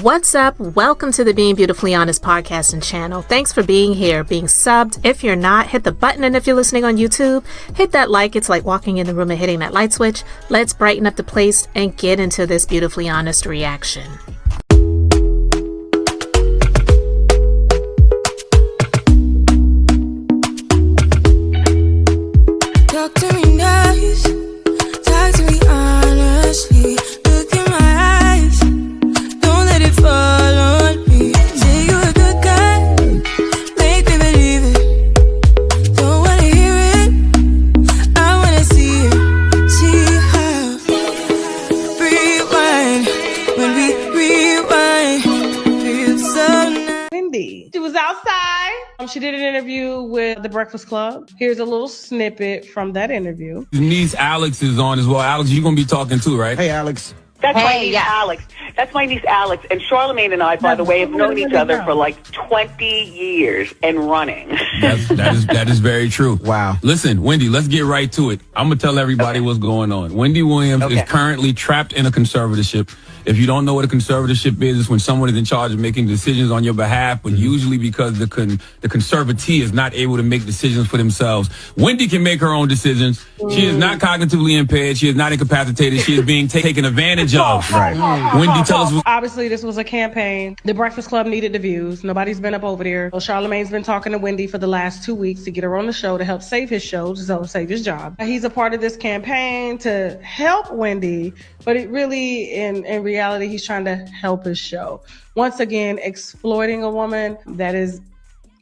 What's up? Welcome to the Being Beautifully Honest podcast and channel. Thanks for being here, being subbed. If you're not, hit the button, and if you're listening on YouTube, hit that like. It's like walking in the room and hitting that light switch. Let's brighten up the place and get into this beautifully honest reaction. Talk to me nice, talk to me honestly. Look in my eyes, don't let it fall on me. Say you're a good guy, make me believe it. Don't wanna hear it, I wanna see it. See how rewind, when we rewind, feels so nice. Wendy. She was outside. She did an interview with The Breakfast Club. Here's a little snippet from that interview. His niece Alex is on as well. Alex, you're going to be talking too, right? Hey, Alex. That's my niece Alex. That's my niece Alex. And Charlemagne and I, by the way, have known each other for like 20 years and running. That is very true. Wow. Listen, Wendy, let's get right to it. I'm going to tell everybody what's going on. Wendy Williams is currently trapped in a conservatorship. If you don't know what a conservatorship is, it's when someone is in charge of making decisions on your behalf, but usually because the conservatee is not able to make decisions for themselves. Wendy can make her own decisions. She is not cognitively impaired. She is not incapacitated. She is being taken advantage of. Right. Wendy, tell us. Obviously, this was a campaign. The Breakfast Club needed the views. Nobody's been up over there. Well, Charlemagne's been talking to Wendy for the last 2 weeks to get her on the show to help save his show, to help save his job. He's a part of this campaign to help Wendy, but it really, in reality, he's trying to help his show. Once again, exploiting a woman that is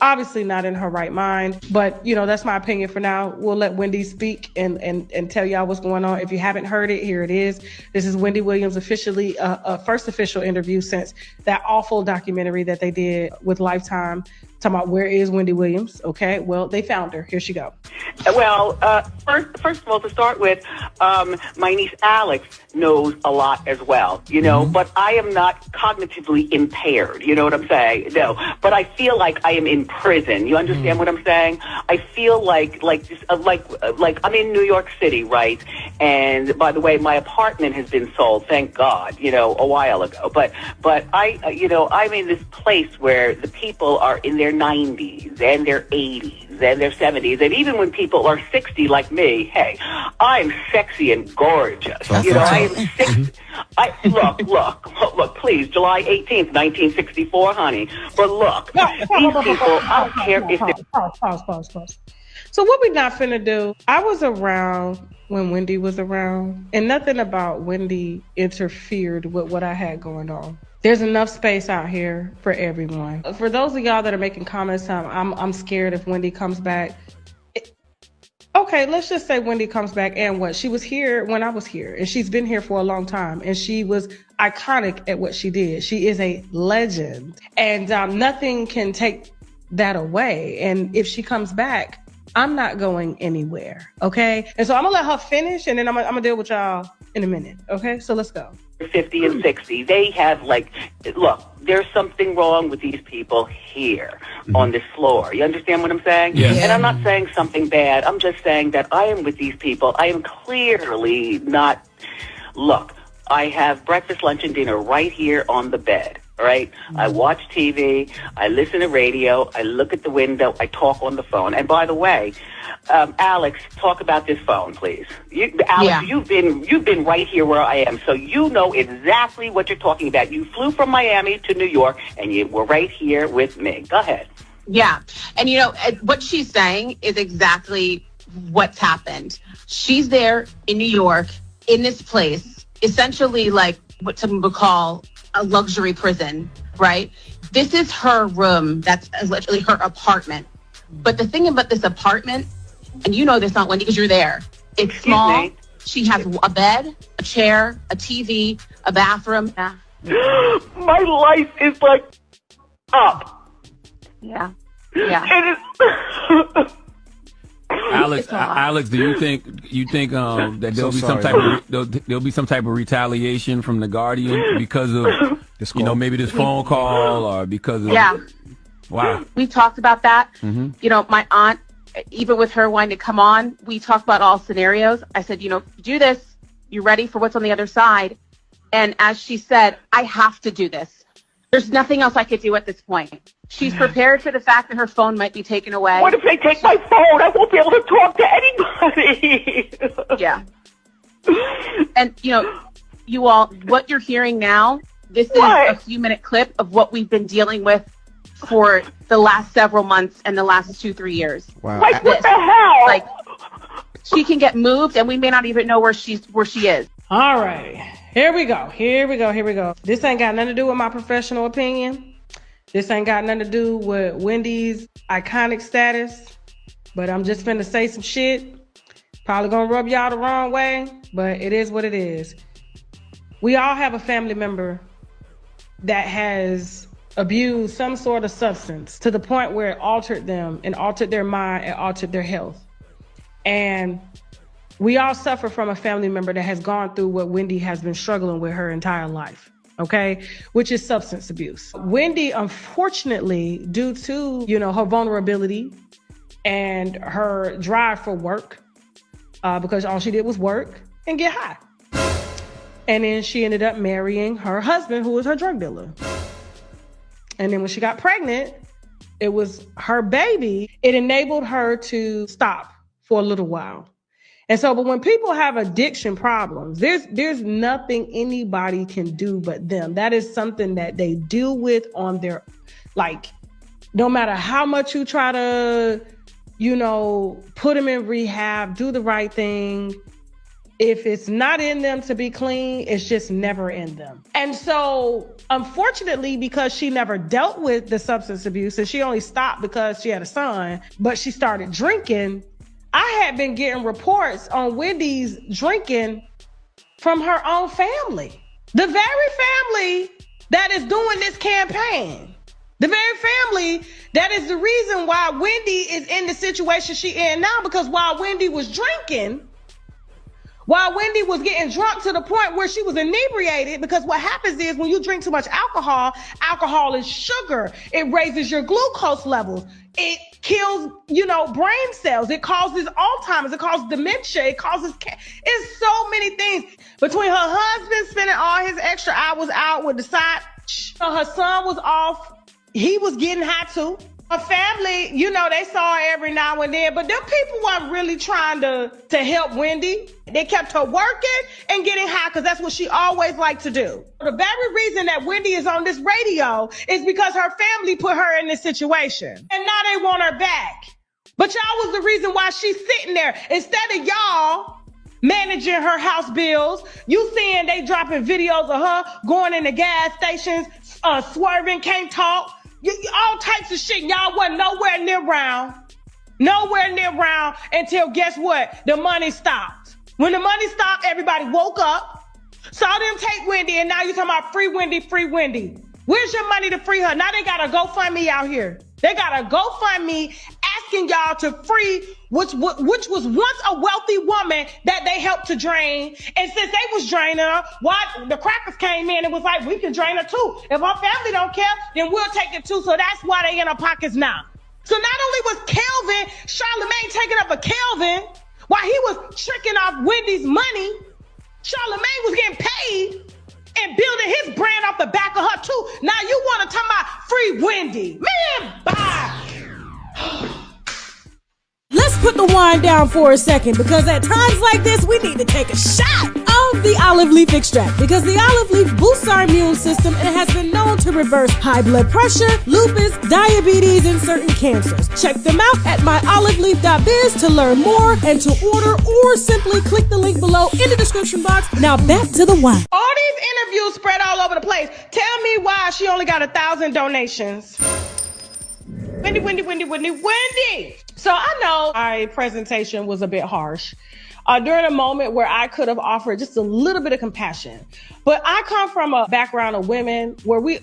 obviously not in her right mind. But, you know, that's my opinion for now. We'll let Wendy speak and tell y'all what's going on. If you haven't heard it, here it is. This is Wendy Williams officially, first official interview since that awful documentary that they did with Lifetime, talking about where is Wendy Williams. Okay, well, they found her. Here she go. Well, first of all, to start with, my niece Alex knows a lot as well, you know, but I am not cognitively impaired. You know what I'm saying? No, but I feel like I am in prison. You understand what I'm saying? I feel like I'm in New York City, right? And by the way, my apartment has been sold, thank God, you know, a while ago. But I, you know, I'm in this place where the people are in their 90s and their 80s and their 70s, and even when people are 60 like me, hey, I'm sexy and gorgeous. You know, I am 60. Look, please, July 18th, 1964, honey. But look, these people, I don't care if they're... Pause. So what we not finna do, I was around when Wendy was around, and nothing about Wendy interfered with what I had going on. There's enough space out here for everyone. For those of y'all that are making comments, I'm scared if Wendy comes back. Okay, let's just say Wendy comes back, and what? She was here when I was here, and she's been here for a long time, and she was iconic at what she did. She is a legend, and nothing can take that away. And if she comes back, I'm not going anywhere, okay? And so I'm gonna let her finish, and then I'm gonna deal with y'all in a minute, okay? So let's go. 50 and 60, they have look, there's something wrong with these people here on this floor. You understand what I'm saying? Yes. And I'm not saying something bad. I'm just saying that I am with these people. I am clearly not, look, I have breakfast, lunch, and dinner right here on the bed. All right. I watch TV. I listen to radio. I look at the window. I talk on the phone. And by the way, Alex, talk about this phone, please. Alex, you've been right here where I am, so you know exactly what you're talking about. You flew from Miami to New York, and you were right here with me. Go ahead. Yeah, and you know what she's saying is exactly what's happened. She's there in New York, in this place, essentially like what some would call a luxury prison, right? This is her room. That's literally her apartment. But the thing about this apartment, and you know this, not Wendy, because you're there. It's small. Me? She has a bed, a chair, a TV, a bathroom. Yeah. My life is like up. Yeah. It is. Alex, do you think that there'll be some type of retaliation from the Guardian because of maybe this phone call or because of wow. We talked about that. You know, my aunt, even with her wanting to come on, we talked about all scenarios. I said, you know, do this. You ready for what's on the other side? And as she said, I have to do this There's nothing else I could do at this point. She's prepared for the fact that her phone might be taken away. What if they take my phone? I won't be able to talk to anybody. Yeah. And, you all, what you're hearing now, this is a few-minute clip of what we've been dealing with for the last several months and the last 2-3 years. Wow. Like, what the hell? Like, she can get moved, and we may not even know where she is. All right. Here we go. This ain't got nothing to do with my professional opinion. This ain't got nothing to do with Wendy's iconic status. But I'm just finna say some shit. Probably gonna rub y'all the wrong way, but it is what it is. We all have a family member that has abused some sort of substance to the point where it altered them and altered their mind and altered their health. And we all suffer from a family member that has gone through what Wendy has been struggling with her entire life, okay? Which is substance abuse. Wendy, unfortunately, due to, her vulnerability and her drive for work, because all she did was work and get high. And then she ended up marrying her husband, who was her drug dealer. And then when she got pregnant, it was her baby. It enabled her to stop for a little while. And so, but when people have addiction problems, there's nothing anybody can do but them. That is something that they deal with on their, no matter how much you try to, put them in rehab, do the right thing. If it's not in them to be clean, it's just never in them. And so, unfortunately, because she never dealt with the substance abuse and she only stopped because she had a son, but she started drinking, I had been getting reports on Wendy's drinking from her own family. The very family that is doing this campaign. The very family that is the reason why Wendy is in the situation she in now, because while Wendy was drinking, while Wendy was getting drunk to the point where she was inebriated, because what happens is when you drink too much alcohol is sugar. It raises your glucose levels. It kills, brain cells. It causes Alzheimer's. It causes dementia. It causes, it's so many things. Between her husband spending all his extra hours out with the side, her son was off. He was getting high too. Her family, they saw her every now and then, but them people weren't really trying to help Wendy. They kept her working and getting high because that's what she always liked to do. The very reason that Wendy is on this radio is because her family put her in this situation. And now they want her back. But y'all was the reason why she's sitting there. Instead of y'all managing her house bills, you seeing they dropping videos of her going in the gas stations, swerving, can't talk. All types of shit. Y'all wasn't nowhere near around until guess what? The money stopped. When the money stopped, everybody woke up, saw them take Wendy, and now you're talking about free Wendy, free Wendy. Where's your money to free her? Now they got a GoFundMe out here. They got a GoFundMe asking y'all to free, which was once a wealthy woman that they helped to drain. And since they was draining her, the crackers came in and was like, we can drain her too. If our family don't care, then we'll take it too. So that's why they in our pockets now. So not only was Kelvin, Charlamagne taking up a Kelvin, while he was tricking off Wendy's money, Charlamagne was getting paid and building his brand off the back of her too. Now you want to talk about free Wendy. Man, bye. Let's put the wine down for a second, because at times like this, we need to take a shot of the olive leaf extract, because the olive leaf boosts our immune system and has been known to reverse high blood pressure, lupus, diabetes, and certain cancers. Check them out at myoliveleaf.biz to learn more and to order, or simply click the link below in the description box. Now back to the wine. All these interviews spread all over the place. Tell me why she only got 1,000 donations. Wendy. So I know my presentation was a bit harsh during a moment where I could have offered just a little bit of compassion. But I come from a background of women where we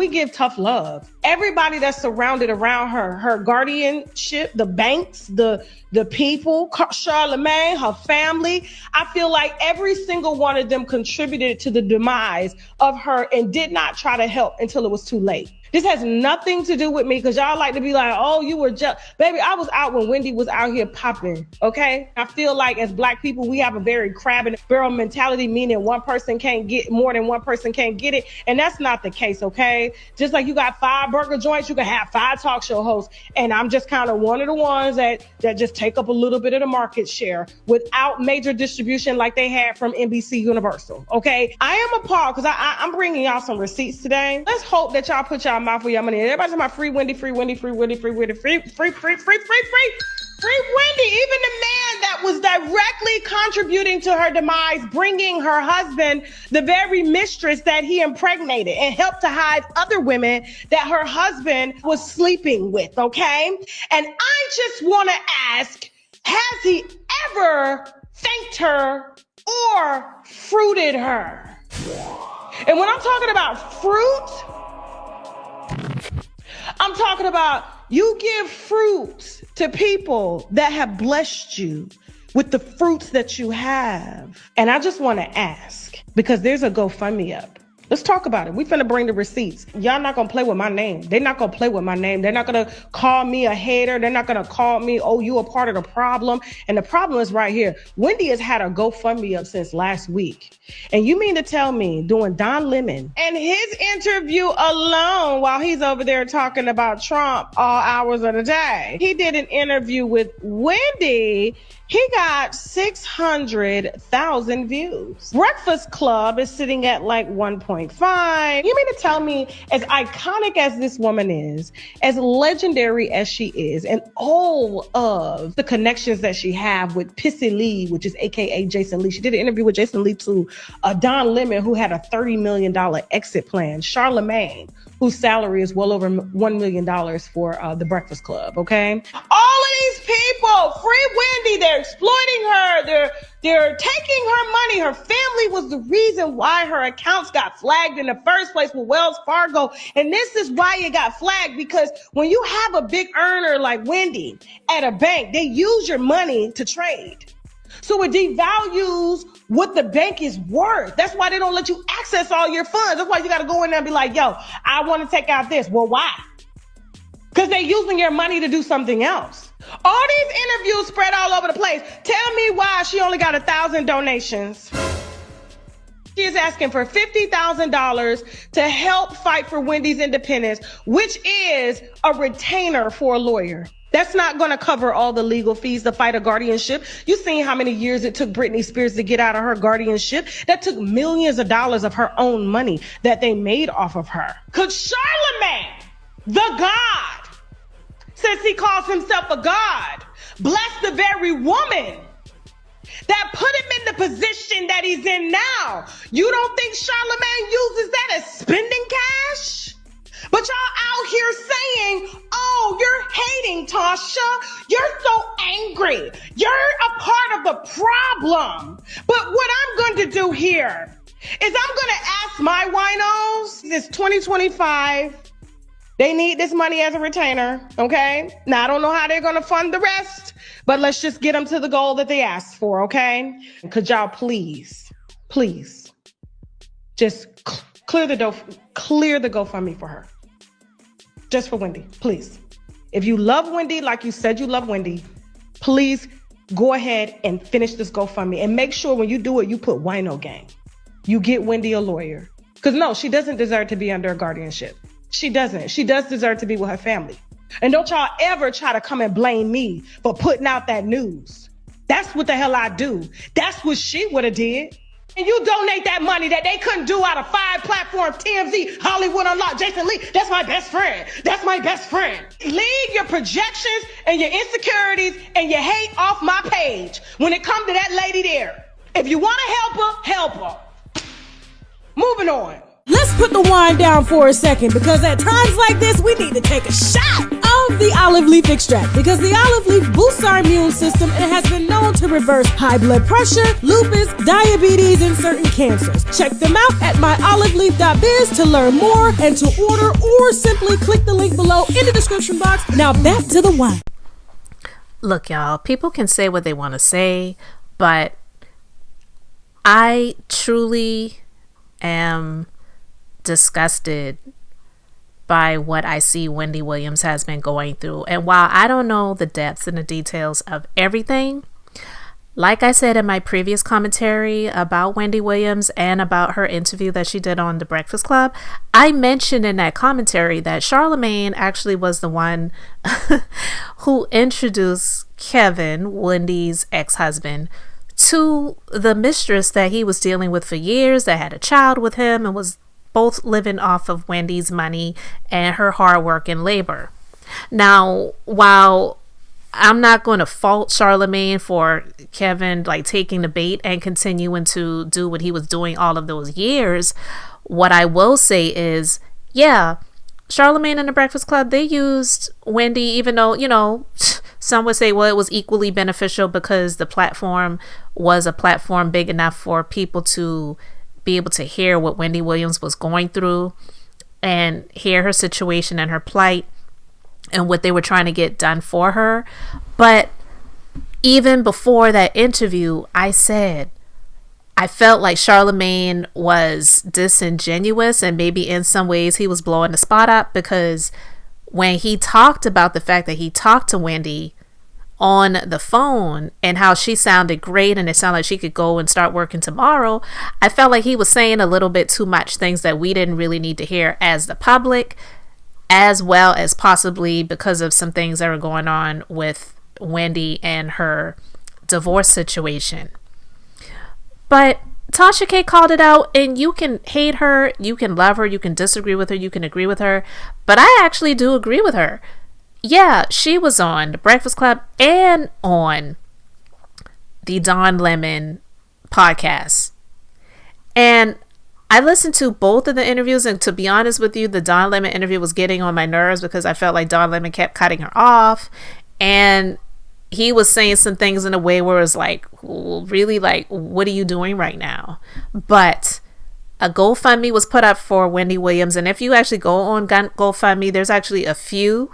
give tough love. Everybody that's surrounded around her guardianship, the banks, the people, Charlamagne, her family, I feel like every single one of them contributed to the demise of her and did not try to help until it was too late. This has nothing to do with me, because y'all like to be like, oh, you were just, baby, I was out when Wendy was out here popping, okay? I feel like as Black people, we have a very crab in the barrel mentality, meaning one person can't get more than one person can't get it. And that's not the case, okay? Just like you got 5 burger joints, you can have 5 talk show hosts. And I'm just kind of one of the ones that just take up a little bit of the market share without major distribution like they had from NBC Universal, okay? I am appalled because I'm bringing y'all some receipts today. Let's hope that y'all put y'all mouth where y'all money. Everybody's talking about free Wendy, free Wendy, free Wendy, free Wendy, free Wendy. Even the man that was directly contributing to her demise, bringing her husband the very mistress that he impregnated and helped to hide other women that her husband was sleeping with, okay? And I just want to ask, has he ever thanked her or fruited her? And when I'm talking about fruit, I'm talking about you give fruit to people that have blessed you with the fruits that you have. And I just want to ask, because there's a GoFundMe up. Let's talk about it. We finna bring the receipts. Y'all not gonna play with my name. They're not gonna play with my name. They're not gonna call me a hater. They're not gonna call me, oh, you a part of the problem. And the problem is right here. Wendy has had a GoFundMe up since last week. And you mean to tell me doing Don Lemon and his interview alone while he's over there talking about Trump all hours of the day, he did an interview with Wendy. He got 600,000 views. Breakfast Club is sitting at like 1.5. You mean to tell me, as iconic as this woman is, as legendary as she is, and all of the connections that she have with Pissy Lee, which is AKA Jason Lee. She did an interview with Jason Lee too. Don Lemon, who had a $30 million exit plan. Charlemagne, whose salary is well over $1 million for the Breakfast Club, okay? All of these people, free Wendy, they're exploiting her, they're taking her money. Her family was the reason why her accounts got flagged in the first place with Wells Fargo. And this is why it got flagged, because when you have a big earner like Wendy at a bank, they use your money to trade. So it devalues what the bank is worth. That's why they don't let you access all your funds. That's why you got to go in there and be like, yo, I want to take out this. Well, why? Because they're using your money to do something else. All these interviews spread all over the place. Tell me why she only got 1,000 donations. She is asking for $50,000 to help fight for Wendy's independence, which is a retainer for a lawyer. That's not going to cover all the legal fees to fight a guardianship. You've seen how many years it took Britney Spears to get out of her guardianship. That took millions of dollars of her own money that they made off of her. Because Charlemagne, the God, since he calls himself a God, bless the very woman that put him in the position that he's in now. You don't think Charlemagne uses that as spending cash? But y'all out here saying, oh, you're hating, Tasha. You're so angry. You're a part of the problem. But what I'm going to do here is I'm going to ask my winos. It's 2025. They need this money as a retainer, okay? Now, I don't know how they're going to fund the rest, but let's just get them to the goal that they asked for, okay? Could y'all please, just clear the GoFundMe for her. Just for Wendy, please. If you love Wendy like you said you love Wendy, please go ahead and finish this GoFundMe. And make sure when you do it, you put Wino Gang. You get Wendy a lawyer. Because no, she doesn't deserve to be under a guardianship. She doesn't. She does deserve to be with her family. And don't y'all ever try to come and blame me for putting out that news. That's what the hell I do. That's what she would have did. And you donate that money that they couldn't do out of 5 platforms, TMZ, Hollywood Unlocked, Jason Lee. That's my best friend. That's my best friend. Leave your projections and your insecurities and your hate off my page when it comes to that lady there. If you want to help her. Moving on. Let's put the wine down for a second, because at times like this, we need to take a shot of the olive leaf extract, because the olive leaf boosts our immune system and has been known to reverse high blood pressure, lupus, diabetes, and certain cancers. Check them out at myoliveleaf.biz to learn more and to order, or simply click the link below in the description box. Now back to the wine. Look, y'all, people can say what they want to say, but I truly am disgusted by what I see Wendy Williams has been going through. And while I don't know the depths and the details of everything, like I said in my previous commentary about Wendy Williams and about her interview that she did on The Breakfast Club, I mentioned in that commentary that Charlamagne actually was the one who introduced Kevin, Wendy's ex-husband, to the mistress that he was dealing with for years, that had a child with him and was both living off of Wendy's money and her hard work and labor. Now, while I'm not going to fault Charlamagne for Kevin like taking the bait and continuing to do what he was doing all of those years, what I will say is, yeah, Charlamagne and The Breakfast Club, they used Wendy, even though, you know, some would say, well, it was equally beneficial because the platform was a platform big enough for people to be able to hear what Wendy Williams was going through and hear her situation and her plight and what they were trying to get done for her. But even before that interview, I said I felt like Charlamagne was disingenuous, and maybe in some ways he was blowing the spot up, because when he talked about the fact that he talked to Wendy on the phone and how she sounded great and it sounded like she could go and start working tomorrow, I felt like he was saying a little bit too much things that we didn't really need to hear as the public, as well as possibly because of some things that were going on with Wendy and her divorce situation. But Tasha K called it out, and you can hate her, you can love her, you can disagree with her, you can agree with her, but I actually do agree with her. Yeah, she was on The Breakfast Club and on the Don Lemon podcast. And I listened to both of the interviews, and to be honest with you, the Don Lemon interview was getting on my nerves because I felt like Don Lemon kept cutting her off, and he was saying some things in a way where it was like, well, really, like, what are you doing right now? But a GoFundMe was put up for Wendy Williams, and if you actually go on GoFundMe, there's actually a few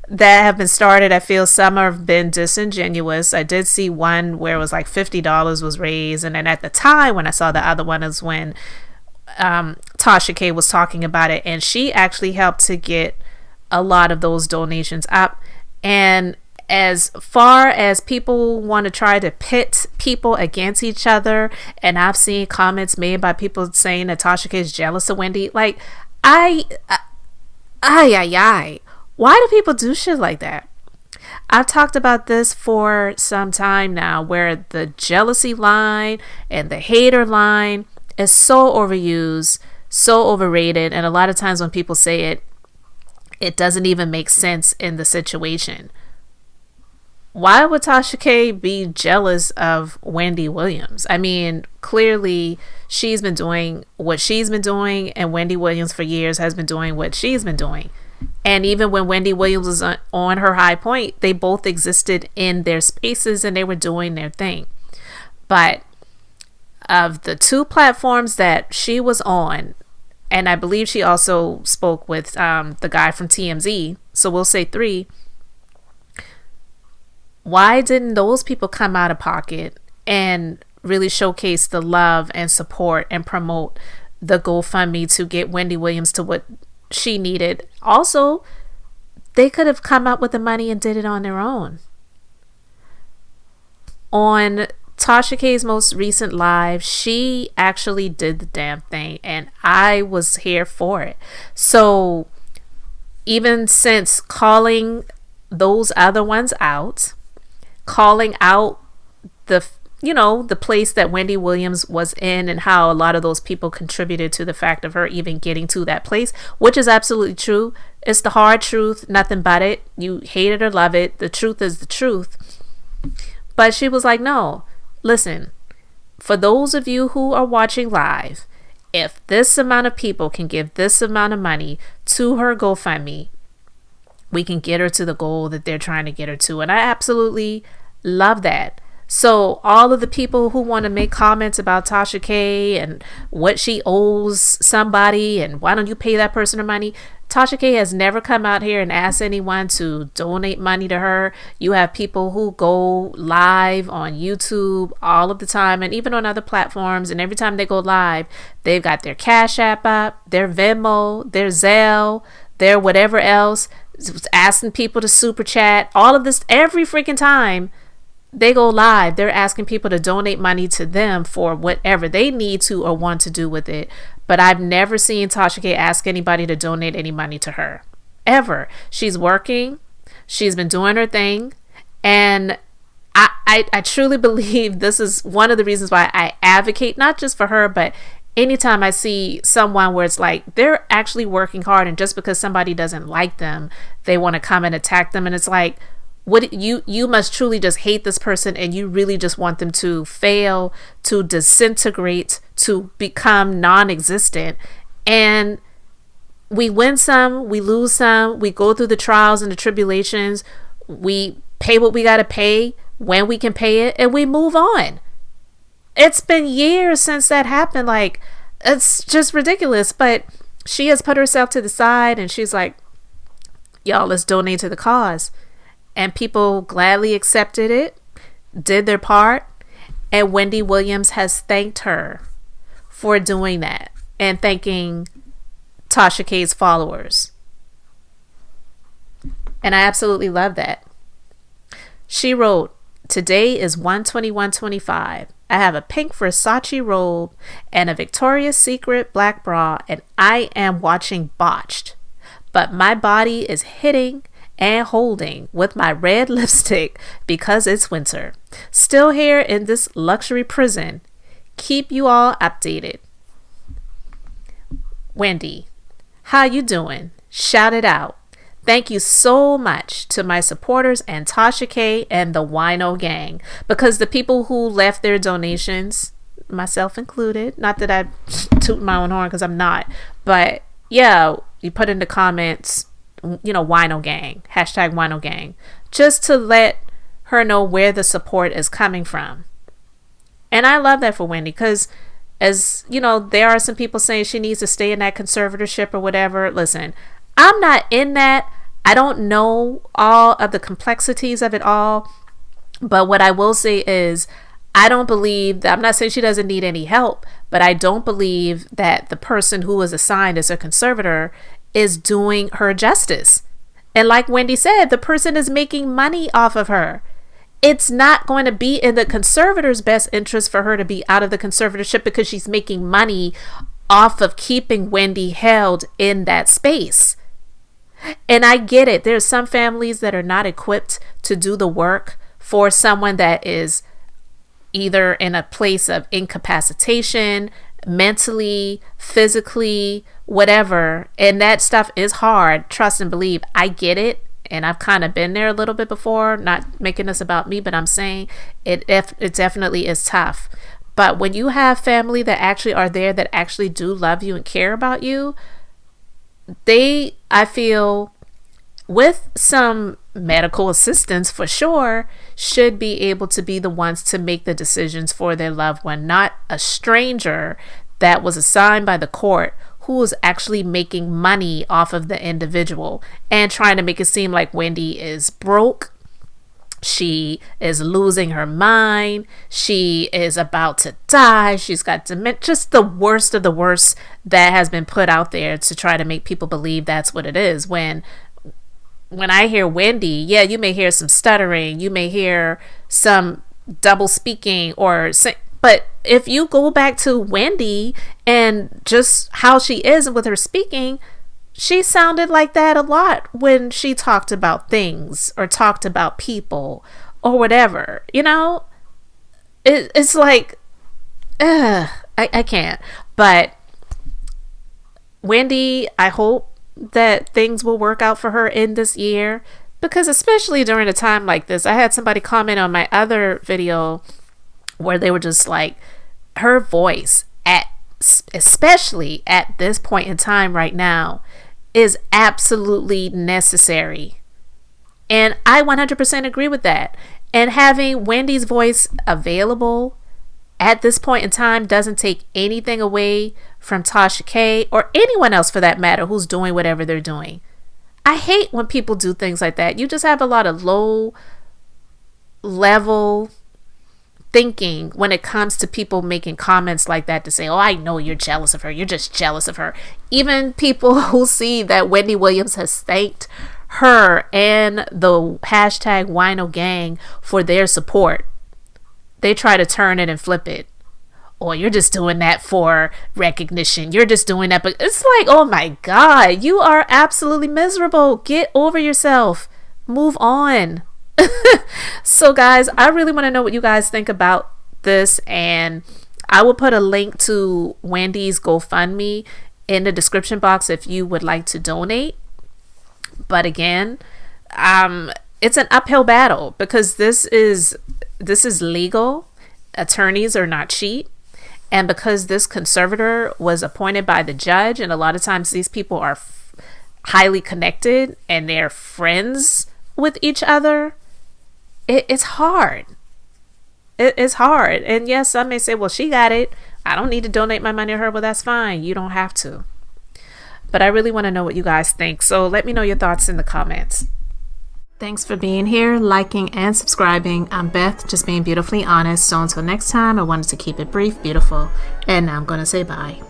that have been started. I feel some have been disingenuous. I did see one where it was like $50 was raised, and then at the time when I saw the other one is when Tasha K was talking about it, and she actually helped to get a lot of those donations up. And as far as people want to try to pit people against each other, and I've seen comments made by people saying that Tasha K is jealous of Wendy, like, why do people do shit like that? I've talked about this for some time now, where the jealousy line and the hater line is so overused, so overrated, and a lot of times when people say it, it doesn't even make sense in the situation. Why would Tasha K be jealous of Wendy Williams? I mean, clearly she's been doing what she's been doing, and Wendy Williams for years has been doing what she's been doing. And even when Wendy Williams was on her high point, they both existed in their spaces and they were doing their thing. But of the two platforms that she was on, and I believe she also spoke with the guy from TMZ, so we'll say 3, why didn't those people come out of pocket and really showcase the love and support and promote the GoFundMe to get Wendy Williams to what she needed? Also, they could have come up with the money and did it on their own. On Tasha K's most recent live, she actually did the damn thing, and I was here for it. So even since calling those other ones out, calling out the place that Wendy Williams was in and how a lot of those people contributed to the fact of her even getting to that place, which is absolutely true. It's the hard truth, nothing but it. You hate it or love it. The truth is the truth. But she was like, no, listen, for those of you who are watching live, if this amount of people can give this amount of money to her GoFundMe, we can get her to the goal that they're trying to get her to. And I absolutely love that. So all of the people who want to make comments about Tasha K and what she owes somebody and why don't you pay that person her money, Tasha K has never come out here and asked anyone to donate money to her. You have people who go live on YouTube all of the time and even on other platforms, and every time they go live, they've got their Cash App up, their Venmo, their Zelle, They're whatever else, asking people to super chat, all of this, every freaking time they go live, they're asking people to donate money to them for whatever they need to or want to do with it. But I've never seen Tasha K ask anybody to donate any money to her, ever. She's working. She's been doing her thing. And I truly believe this is one of the reasons why I advocate, not just for her, but anytime I see someone where it's like they're actually working hard, and just because somebody doesn't like them, they want to come and attack them. And it's like, what you must truly just hate this person, and you really just want them to fail, to disintegrate, to become non-existent. And we win some, we lose some, we go through the trials and the tribulations, we pay what we got to pay when we can pay it, and we move on. It's been years since that happened. Like, it's just ridiculous. But she has put herself to the side, and she's like, y'all, let's donate to the cause. And people gladly accepted it, did their part, and Wendy Williams has thanked her for doing that and thanking Tasha K's followers. And I absolutely love that. She wrote, today is 1/21/25. I have a pink Versace robe and a Victoria's Secret black bra, and I am watching Botched. But my body is hitting and holding with my red lipstick because it's winter. Still here in this luxury prison. Keep you all updated. Wendy, how you doing? Shout it out. Thank you so much to my supporters and Tasha K and the Wino gang, because the people who left their donations, myself included, not that I toot my own horn because I'm not, but yeah, you put in the comments, Wino gang, hashtag Wino gang, just to let her know where the support is coming from. And I love that for Wendy, because as you know, there are some people saying she needs to stay in that conservatorship or whatever. Listen, I'm not in that. I don't know all of the complexities of it all. But what I will say is, I don't believe that, I'm not saying she doesn't need any help, but I don't believe that the person who was assigned as a conservator is doing her justice. And like Wendy said, the person is making money off of her. It's not going to be in the conservator's best interest for her to be out of the conservatorship, because she's making money off of keeping Wendy held in that space. And I get it. There's some families that are not equipped to do the work for someone that is either in a place of incapacitation, mentally, physically, whatever. And that stuff is hard. Trust and believe. I get it. And I've kind of been there a little bit before, not making this about me, but I'm saying it definitely is tough. But when you have family that actually are there, that actually do love you and care about you, they, I feel, with some medical assistance for sure, should be able to be the ones to make the decisions for their loved one, not a stranger that was assigned by the court who is actually making money off of the individual and trying to make it seem like Wendy is broke. She is losing her mind. She is about to die. She's got dementia. Just the worst of the worst that has been put out there to try to make people believe that's what it is. When I hear Wendy, yeah, you may hear some stuttering. You may hear some double speaking but if you go back to Wendy and just how she is with her speaking, she sounded like that a lot when she talked about things or talked about people or whatever. It's like, I can't. But Wendy, I hope that things will work out for her in this year, because especially during a time like this, I had somebody comment on my other video where they were just like, her voice, especially at this point in time right now, is absolutely necessary. And I 100% agree with that. And having Wendy's voice available at this point in time doesn't take anything away from Tasha K or anyone else for that matter who's doing whatever they're doing. I hate when people do things like that. You just have a lot of low level thinking when it comes to people making comments like that to say, oh, I know you're jealous of her. You're just jealous of her. Even people who see that Wendy Williams has thanked her and the hashtag Wino Gang for their support, they try to turn it and flip it. Or you're just doing that for recognition. You're just doing that. But it's like, oh my God, you are absolutely miserable. Get over yourself. Move on. So guys, I really want to know what you guys think about this, and I will put a link to Wendy's GoFundMe in the description box if you would like to donate. But again, it's an uphill battle because this is legal. Attorneys are not cheap. And because this conservator was appointed by the judge, and a lot of times these people are highly connected and they're friends with each other, it's hard. It's hard. And yes, some may say, well, she got it. I don't need to donate my money to her. Well, that's fine. You don't have to. But I really want to know what you guys think. So let me know your thoughts in the comments. Thanks for being here, liking, and subscribing. I'm Beth, just being beautifully honest. So until next time, I wanted to keep it brief, beautiful, and now I'm going to say bye.